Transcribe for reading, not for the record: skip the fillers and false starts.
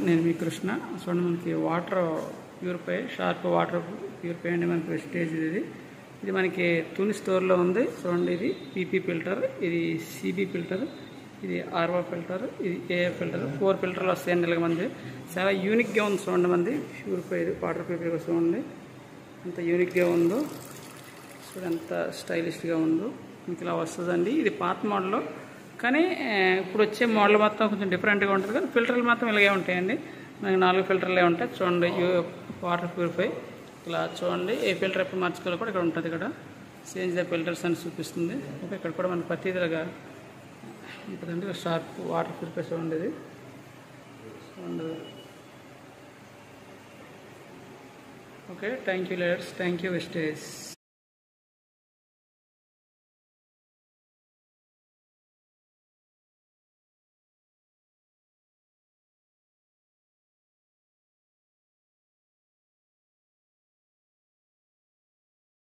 నేను మీ కృష్ణ. చూడండి, మనకి water purify, sharp water purify అండి. మనకి వెస్టేజ్ ఇది మనకి తుని స్టోర్లో ఉంది. చూడండి, ఇది పీపీ ఫిల్టర్, ఇది సిబి ఫిల్టర్, ఇది ఆర్ఓ ఫిల్టర్, ఇది ఏఏ ఫిల్టర్. 4 ఫిల్టర్లు వస్తాయండి ఇలాగ మంది. చాలా యూనిక్గా ఉంది చూడండి మంది. ప్యూరిఫై వాటర్ ప్యూరిఫై చూడండి ఎంత యూనిక్గా ఉందో, చూడండి ఎంత స్టైలిష్గా ఉందో. మీకు ఇలా వస్తుందండి. ఇది పాత మోడల్, కానీ ఇప్పుడు వచ్చే మోడల్ మొత్తం కొంచెం డిఫరెంట్గా ఉంటుంది. కానీ ఫిల్టర్లు మాత్రం ఇలాగే ఉంటాయండి. మనకి 4 ఫిల్టర్లే ఉంటాయి. చూడండి, వాటర్ ప్యూరిఫై ఇలా చూడండి. ఏ ఫిల్టర్ ఎప్పుడు మార్చుకోవాలి కూడా ఇక్కడ ఉంటుంది. ఇక్కడ చేంజ్ ద ఫిల్టర్స్ అని చూపిస్తుంది. ఓకే, ఇక్కడ కూడా మనకి ప్రతిదిగా ఉంటుందండి. షార్ప్ వాటర్ ప్యూరిఫై చూడండి. ఇది చూడండి. Okay, thank you ladders, thank you wastage.